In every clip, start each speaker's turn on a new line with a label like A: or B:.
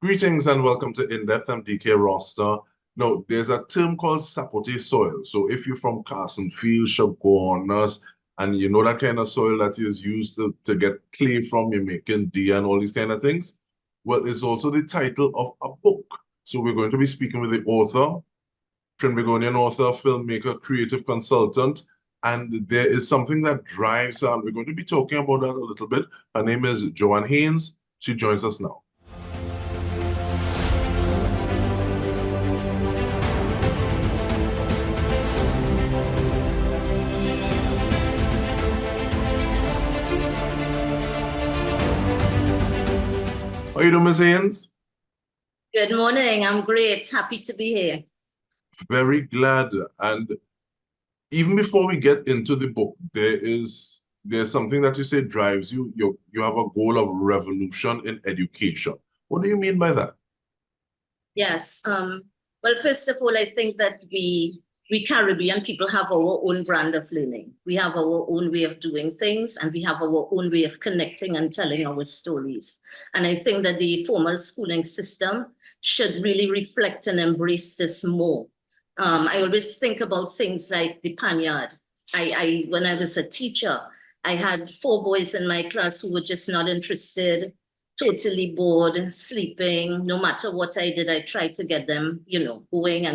A: Greetings and welcome to In-Depth. I'm Dike Roster. Now, there's a term called Sapotee Soil. So if you're from Carsonfield, Chaguanas, and you know that kind of soil that is used to get clay from, you're making deer and all these kind of things, well, it's also the title of a book. So we're going to be speaking with the author, Trinbagonian author, filmmaker, creative consultant, and there is something that drives her, and we're going to be talking about that a little bit. Her name is Joanne Haynes. She joins us now. How are you doing, Ms. Haynes?
B: Good morning. I'm great. Happy to be here.
A: Very glad. And even before we get into the book, there's something that you say drives you. You have a goal of revolution in education. What do you mean by that?
B: Yes. Well, first of all, I think that we Caribbean people have our own brand of learning. We have our own way of doing things, and we have our own way of connecting and telling our stories. And I think that the formal schooling system should really reflect and embrace this more. I always think about things like the panyard. When I was a teacher, I had 4 boys in my class who were just not interested, totally bored, sleeping. No matter what I did, I tried to get them, going,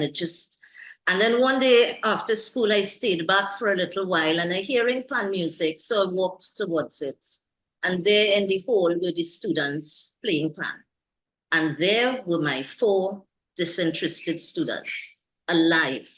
B: and then one day after school, I stayed back for a little while and I hearing pan music. So I walked towards it. And there in the hall were the students playing pan. And there were my 4 disinterested students, alive,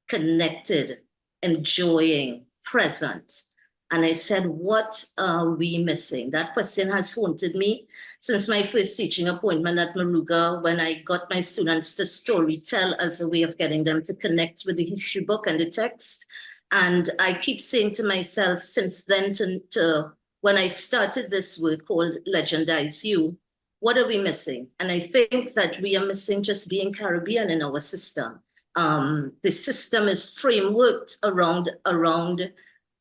B: connected, enjoying, present. And I said, what are we missing? That question has haunted me since my first teaching appointment at Maruga, when I got my students to storytell as a way of getting them to connect with the history book and the text. And I keep saying to myself since then to when I started this work called Legendize You, what are we missing? And I think that we are missing just being Caribbean in our system. The system is frameworked around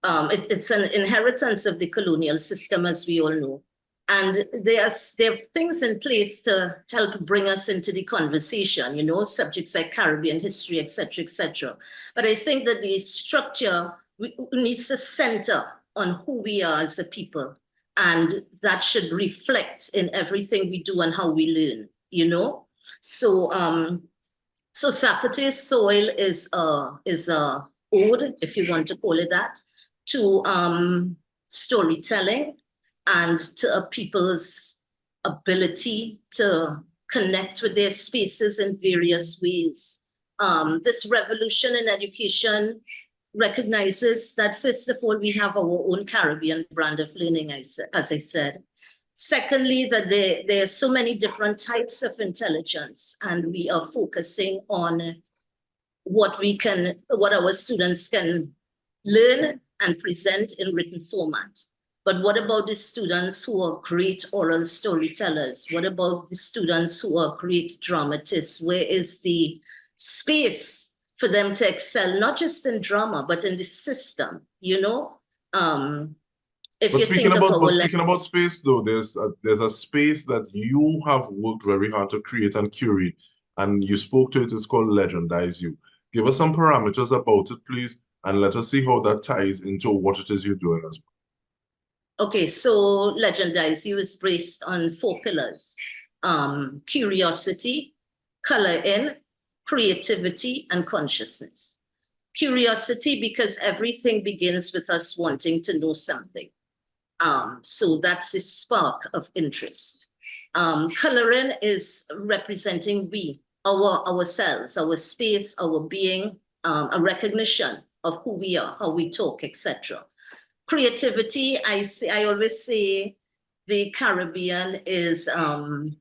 B: it's an inheritance of the colonial system, as we all know. And there are things in place to help bring us into the conversation, subjects like Caribbean history, et cetera, But I think that the structure needs to center on who we are as a people. And that should reflect in everything we do and how we learn, So Sapotee Soil is a ode, if you want to call it that, to storytelling and to a people's ability to connect with their spaces in various ways. This revolution in education recognizes that, first of all, we have our own Caribbean brand of learning, as I said. Secondly, that there are so many different types of intelligence, and we are focusing on what our students can learn and present in written format. But what about the students who are great oral storytellers? What about the students who are great dramatists? Where is the space for them to excel, not just in drama, but in the system,
A: Speaking about space, though, there's a space that you have worked very hard to create and curate, and you spoke to it. It's called Legendize You. Give us some parameters about it, please, and let us see how that ties into what it is you're doing as well.
B: Okay, so Legendize You is based on 4 pillars: curiosity, color in, creativity, and consciousness. Curiosity, because everything begins with us wanting to know something. So that's the spark of interest. Coloring is representing ourselves, our space, our being, a recognition of who we are, how we talk, etc. Creativity, I always say the Caribbean is a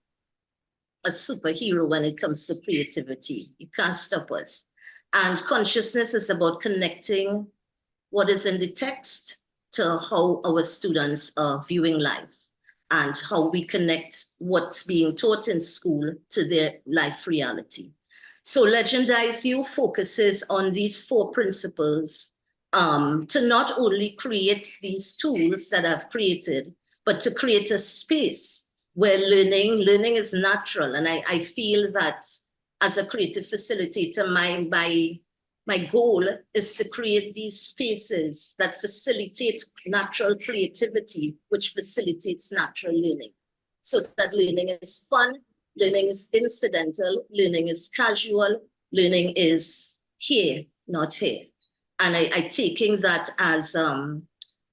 B: superhero when it comes to creativity. You can't stop us. And consciousness is about connecting what is in the text to how our students are viewing life and how we connect what's being taught in school to their life reality. So Legendize You focuses on these 4 principles to not only create these tools that I've created, but to create a space where learning is natural. And I feel that as a creative facilitator, my goal is to create these spaces that facilitate natural creativity, which facilitates natural learning. So that learning is fun, learning is incidental, learning is casual, learning is here, not here. And I taking that as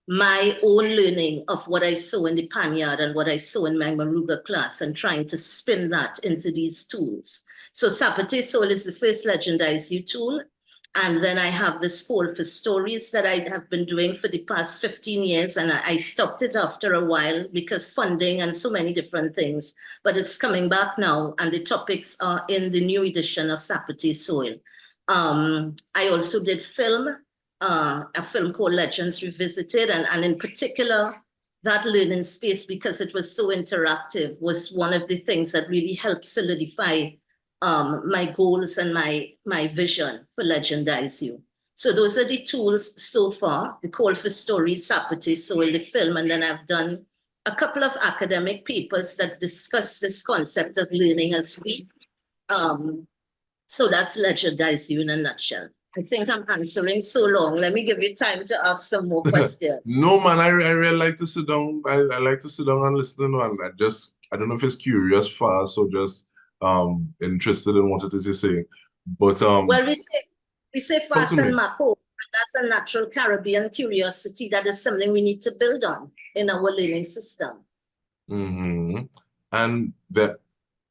B: my own learning of what I saw in the Panyard and what I saw in my Maruga class and trying to spin that into these tools. So Sapotee Soil is the first Legendize You tool. And then I have this Call for Stories that I have been doing for the past 15 years. And I stopped it after a while because funding and so many different things. But it's coming back now. And the topics are in the new edition of Sapotee Soil. I also did film, a film called Legends Revisited. And in particular, that learning space, because it was so interactive, was one of the things that really helped solidify my goals and my vision for Legendize You. So those are the tools so far: the Call for Stories, Sapotee Soil, the film, and then I've done a couple of academic papers that discuss this concept of learning as we. So that's Legendize You in a nutshell. I think I'm answering so long. Let me give you time to ask some more questions.
A: No, man, I really like to sit down. I like to sit down and listen, and I don't know if it's curious, fast, or just interested in what it is you're saying. But
B: well, we say fast and Mako. That's a natural Caribbean curiosity. That is something we need to build on in our learning system.
A: Mm-hmm. And that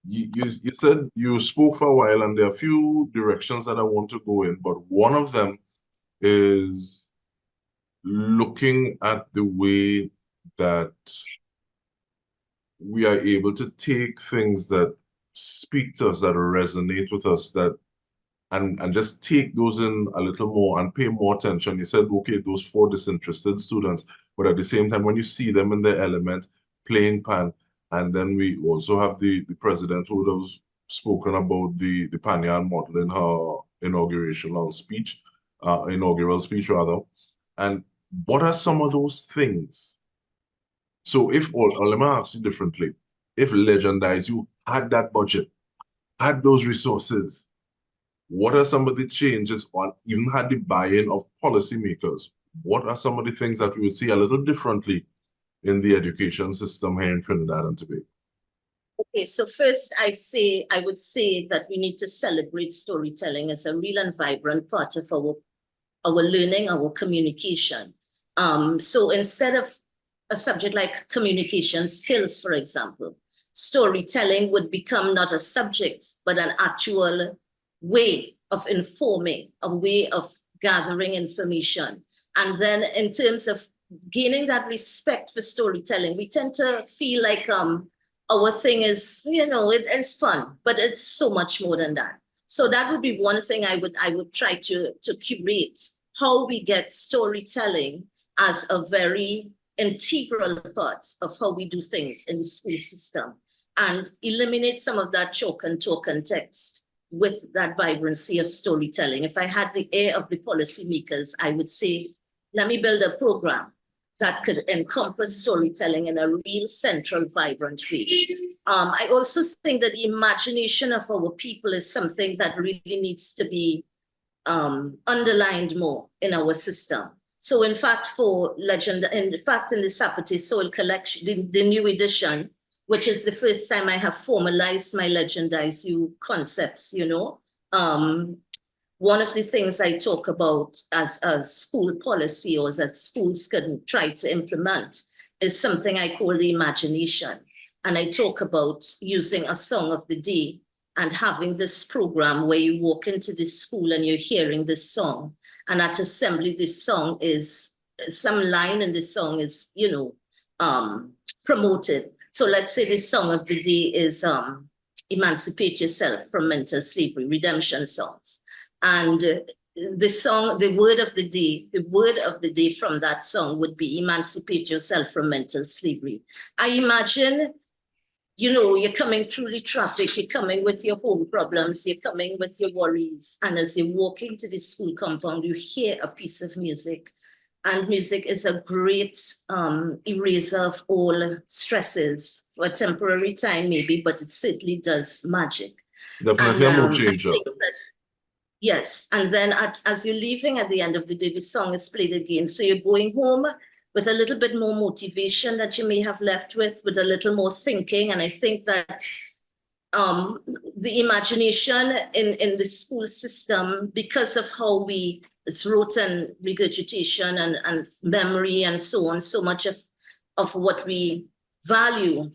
A: you said you spoke for a while, and there are a few directions that I want to go in, but one of them is looking at the way that we are able to take things that speak to us, that resonate with us, that and just take those in a little more and pay more attention. You said, okay, those 4 disinterested students, but at the same time, when you see them in their element, playing pan, and then we also have the president who would have spoken about the Panyard model in her inaugural speech rather. And what are some of those things? So or let me ask you differently, if Legendize You had that budget, had those resources, what are some of the changes, or even had the buy-in of policymakers? What are some of the things that we would see a little differently in the education system here in Trinidad and Tobago?
B: Okay, so first I would say that we need to celebrate storytelling as a real and vibrant part of our learning, our communication. So instead of a subject like communication skills, for example, storytelling would become not a subject, but an actual way of informing, a way of gathering information. And then in terms of gaining that respect for storytelling, we tend to feel like our thing is, it's fun, but it's so much more than that. So that would be one thing I would try to curate, how we get storytelling as a very integral part of how we do things in the school system, and eliminate some of that chalk and talk context with that vibrancy of storytelling. If I had the ear of the policymakers, I would say, let me build a program that could encompass storytelling in a real central, vibrant way. I also think that the imagination of our people is something that really needs to be underlined more in our system. So in fact, in the Sapotee Soil collection, the new edition, which is the first time I have formalized my Legendize You concepts, one of the things I talk about as a school policy, or that schools can try to implement, is something I call the imagination. And I talk about using a song of the day and having this program where you walk into the school and you're hearing this song. And at assembly, this song is, some line in the song is, promoted. So let's say the song of the day is Emancipate Yourself from Mental Slavery, redemption songs. And the word of the day from that song would be Emancipate Yourself from Mental Slavery. I imagine, you're coming through the traffic, you're coming with your home problems, you're coming with your worries. And as you're walking to the school compound, you hear a piece of music And music is a great eraser of all stresses for a temporary time, maybe, but it certainly does magic.
A: Definitely
B: And
A: a mood changer.
B: I think that, yes, and then as you're leaving at the end of the day, the song is played again. So you're going home with a little bit more motivation that you may have left with a little more thinking. And I think that the imagination in the school system, because of how it's rote regurgitation and memory and so on, so much of what we value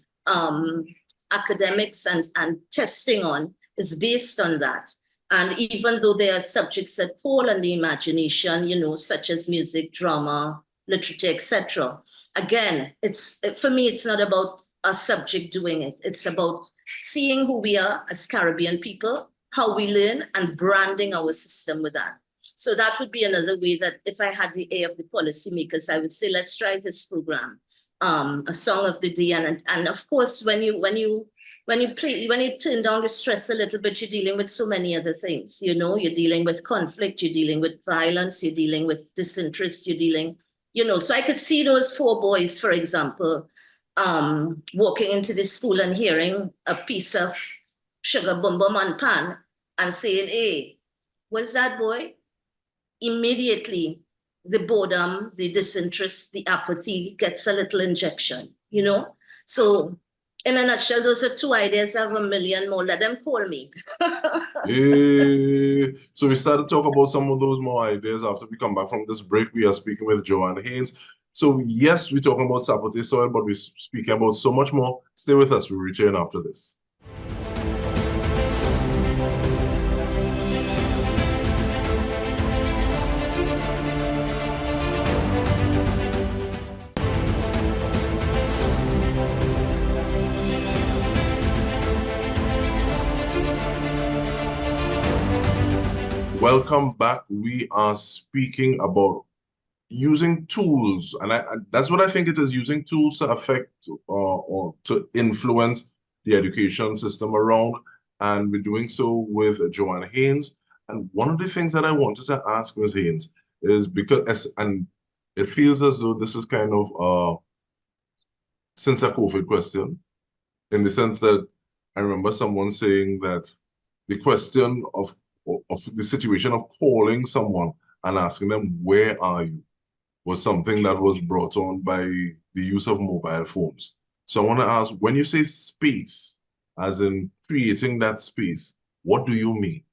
B: academics and testing on is based on that. And even though there are subjects that call on the imagination, such as music, drama, literature, etc. Again, for me, it's not about a subject doing it. It's about seeing who we are as Caribbean people, how we learn, and branding our system with that. So that would be another way that if I had the ear of the policymakers, I would say, let's try this program, a song of the day. And of course, when you turn down the stress a little bit, you're dealing with so many other things. You're dealing with conflict, you're dealing with violence, you're dealing with disinterest, you're dealing, so I could see those 4 boys, for example, walking into the school and hearing a piece of sugar bum bum and pan and saying, hey, what's that, boy? Immediately, the boredom, the disinterest, the apathy gets a little injection, So in a nutshell, those are 2 ideas. I have a million more. Let them call me.
A: So we started to talk about some of those more ideas after we come back from this break. We are speaking with Joanne Haynes. So yes, we're talking about Sapotee Soil, but we're speaking about so much more. Stay with us. We'll return after this. Welcome back. We are speaking about using tools, and that's what I think it is, using tools to affect or to influence the education system around. And we're doing so with Joanne Haynes. And one of the things that I wanted to ask Ms. Haynes is and it feels as though this is kind of since a COVID question, in the sense that I remember someone saying that the question of the situation of calling someone and asking them, where are you, was something that was brought on by the use of mobile phones. So I want to ask, when you say space, as in creating that space, what do you mean?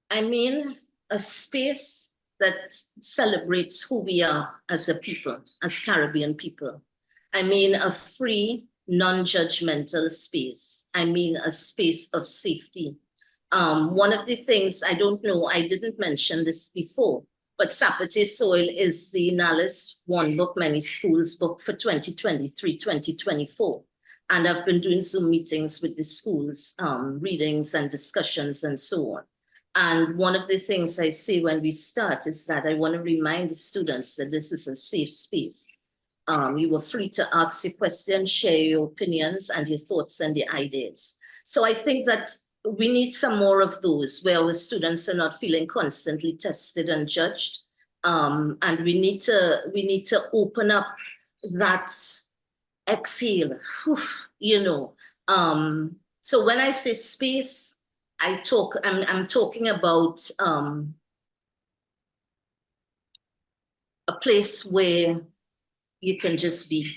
B: I mean a space that celebrates who we are as a people, as Caribbean people. I mean a free, non-judgmental space. I mean a space of safety. One of the things, I don't know, I didn't mention this before, but Sapotee Soil is the NALIS One Book Many Schools book for 2023-2024. And I've been doing Zoom meetings with the schools, readings and discussions and so on. And one of the things I say when we start is that I want to remind the students that this is a safe space. You were free to ask your questions, share your opinions and your thoughts and your ideas. So I think that we need some more of those where our students are not feeling constantly tested and judged. And we need to open up that exhale, So when I say space, I'm talking about a place where you can just be,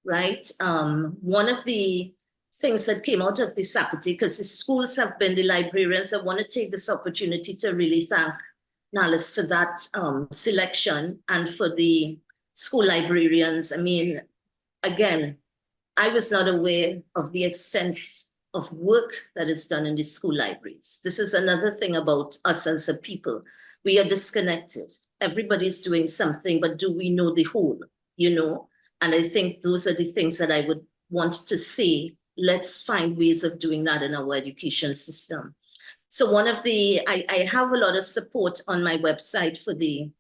B: right? One of the things that came out of the Sapotee, because the schools have been the librarians, I want to take this opportunity to really thank NALIS for that selection and for the school librarians. I mean, again, I was not aware of the extent of work that is done in the school libraries. This is another thing about us as a people. We are disconnected. Everybody's doing something, but do we know the whole, And I think those are the things that I would want to say. Let's find ways of doing that in our education system. So I have a lot of support on my website for the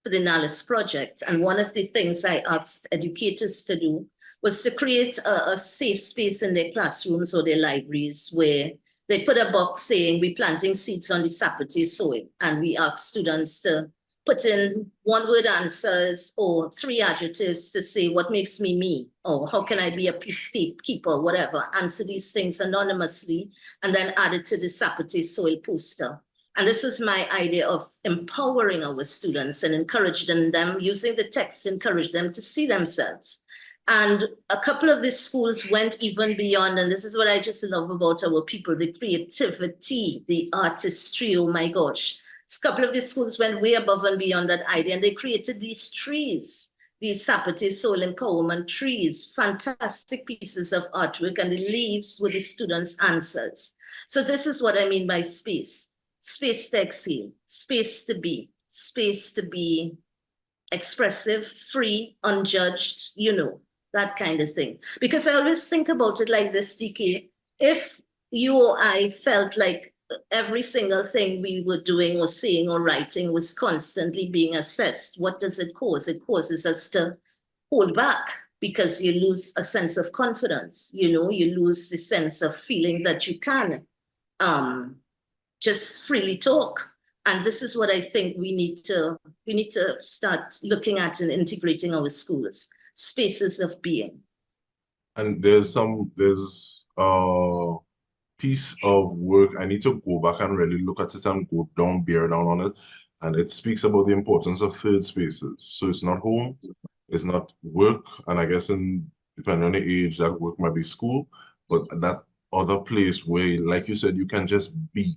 B: NALIS project. And one of the things I asked educators to do was to create a safe space in their classrooms or their libraries where they put a box saying, we're planting seeds on the Sapotee soil. And we ask students to put in one-word answers or 3 adjectives to say what makes me me, or how can I be a peacekeeper, whatever. Answer these things anonymously and then add it to the Sapotee Soil poster. And this was my idea of empowering our students and encouraging them, using the text to encourage them to see themselves. And a couple of these schools went even beyond, and this is what I just love about our people, the creativity, the artistry, oh my gosh. A couple of these schools went way above and beyond that idea, and they created these trees, these Sapotee Soil Empowerment trees, fantastic pieces of artwork, and the leaves with the students' answers. So this is what I mean by space. Space to exhale, space to be expressive, free, unjudged, you know, that kind of thing. Because I always think about it like this, Dike. If you or I felt like every single thing we were doing or saying or writing was constantly being assessed, what does it cause? It causes us to hold back because you lose a sense of confidence. You know, you lose the sense of feeling that you can just freely talk. And this is what I think we need to start looking at and integrating our schools, spaces of being.
A: And there's piece of work, I need to go back and really look at it and bear down on it. And it speaks about the importance of third spaces. So it's not home, it's not work, and I guess depending on the age, that work might be school, but that other place where, like you said, you can just be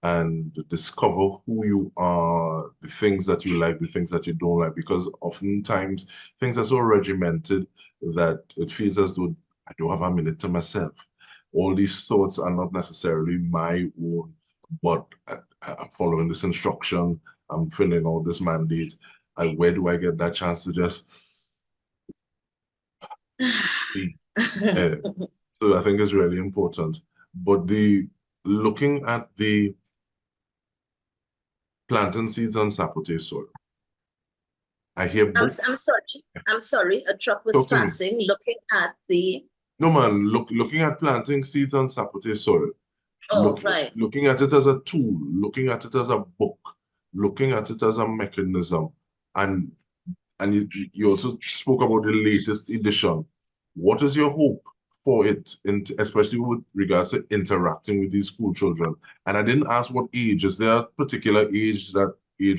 A: and discover who you are, the things that you like, the things that you don't like, because oftentimes things are so regimented that it feels as though I don't have a minute to myself. All these thoughts are not necessarily my own, but I'm following this instruction, I'm filling out this mandate, and where do I get that chance to just be? So I think it's really important. But looking at the planting seeds on Sapotee soil, I hear books.
B: I'm sorry, a truck was passing, looking at the...
A: No, man, looking at planting seeds on Sapotee soil.
B: Oh, right.
A: Looking at it as a tool, looking at it as a book, looking at it as a mechanism. And you also spoke about the latest edition. What is your hope for it, especially with regards to interacting with these school children? And I didn't ask what age. Is there a particular age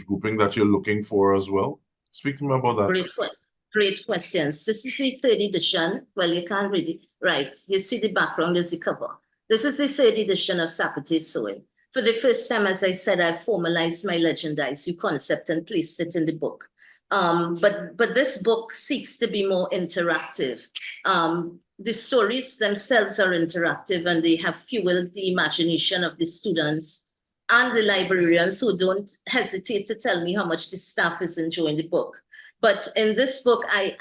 A: grouping that you're looking for as well? Speak to me about that.
B: Great questions. This is the 3rd edition. Well, you can't read it. Right. You see the background is the cover. This is the 3rd edition of Sapotee Soil. For the first time, as I said, I formalized my legendized you concept and placed it in the book. But this book seeks to be more interactive. The stories themselves are interactive and they have fueled the imagination of the students and the librarians, who don't hesitate to tell me how much the staff is enjoying the book. But in this book, I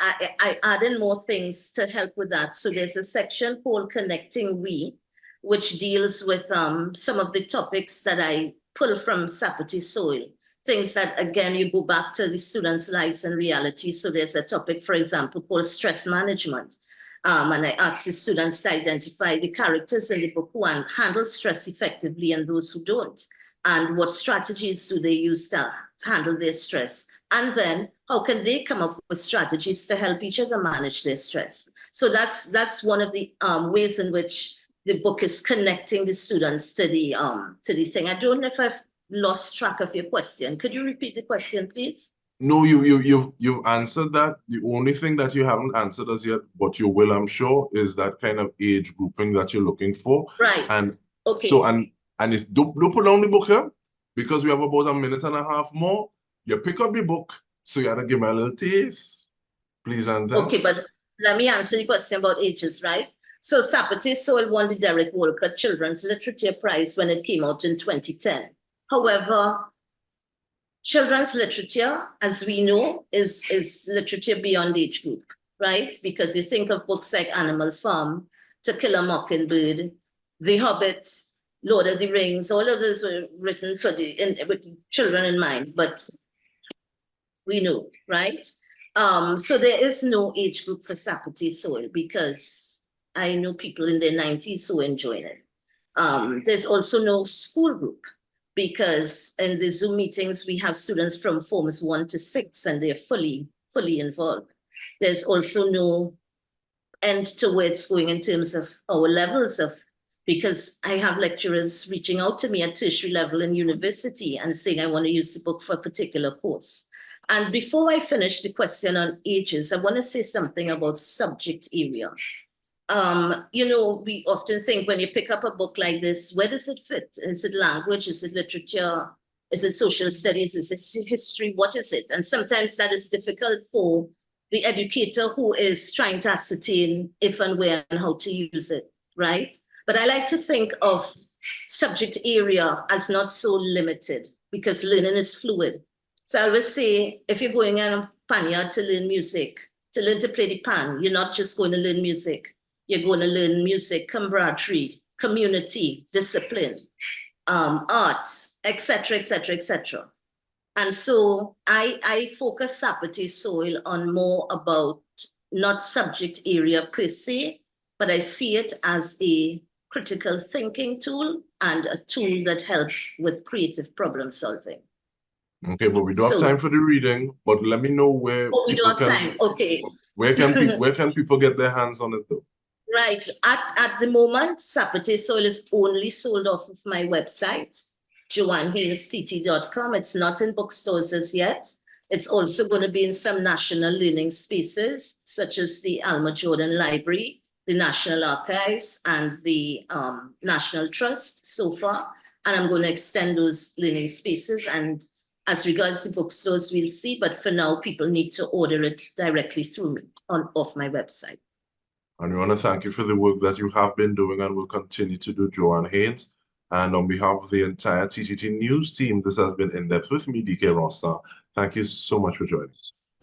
B: add in more things to help with that. So there's a section called Connecting We, which deals with some of the topics that I pull from Sapotee Soil. Things that, again, you go back to the students' lives and reality. So there's a topic, for example, called stress management. And I ask the students to identify the characters in the book who handle stress effectively and those who don't. And what strategies do they use to handle their stress? And then how can they come up with strategies to help each other manage their stress? So that's one of the ways in which the book is connecting the students to the thing. I don't know if I've lost track of your question. Could you repeat the question, please?
A: No, you've answered that. The only thing that you haven't answered as yet, but you will, I'm sure, is that kind of age grouping that you're looking for.
B: Right.
A: And
B: okay.
A: So and it's don't put down the book here, because we have about a minute and a half more. You pick up the book, so you gotta give me a little taste, please and thanks.
B: Okay, but let me answer the question about ages, right? So Sapotee Soil won the Derek Walcott Children's Literature Prize when it came out in 2010. However, children's literature, as we know, is literature beyond age group, right? Because you think of books like Animal Farm, To Kill a Mockingbird, The Hobbit, Lord of the Rings, all of those were written with children in mind, but we know, right? So there is no age group for Sapotee Soil, because I know people in their 90s who enjoy it. There's also no school group. because in the Zoom meetings, we have students from forms 1 to 6, and they're fully involved. There's also no end to where it's going in terms of our levels of, because I have lecturers reaching out to me at tertiary level in university and saying, I want to use the book for a particular course. And before I finish the question on ages, I want to say something about subject area. You know, we often think when you pick up a book like this, where does it fit? Is it language? Is it literature? Is it social studies? Is it history? What is it? And sometimes that is difficult for the educator who is trying to ascertain if and where and how to use it, right? But I like to think of subject area as not so limited, because learning is fluid. So I always say, if you're going on a panyard to learn music, to learn to play the pan, you're not just going to learn music. You're going to learn music, camaraderie, community, discipline, arts, etc., etc., etc. And so I focus Sapotee Soil on more about not subject area per se, but I see it as a critical thinking tool and a tool that helps with creative problem solving.
A: Okay, but we don't have time for the reading, but let me know where
B: we don't have time. Okay.
A: Where can people get their hands on it though?
B: Right. At the moment, Sapotee Soil is only sold off of my website, joannehaynestt.com. It's not in bookstores as yet. It's also going to be in some national learning spaces, such as the Alma Jordan Library, the National Archives, and the National Trust so far. And I'm going to extend those learning spaces. And as regards to bookstores, we'll see. But for now, people need to order it directly through me off my website.
A: And we want to thank you for the work that you have been doing and will continue to do, Joanne Haynes. And on behalf of the entire TTT News team, this has been In Depth with me, Dike Rostant. Thank you so much for joining us.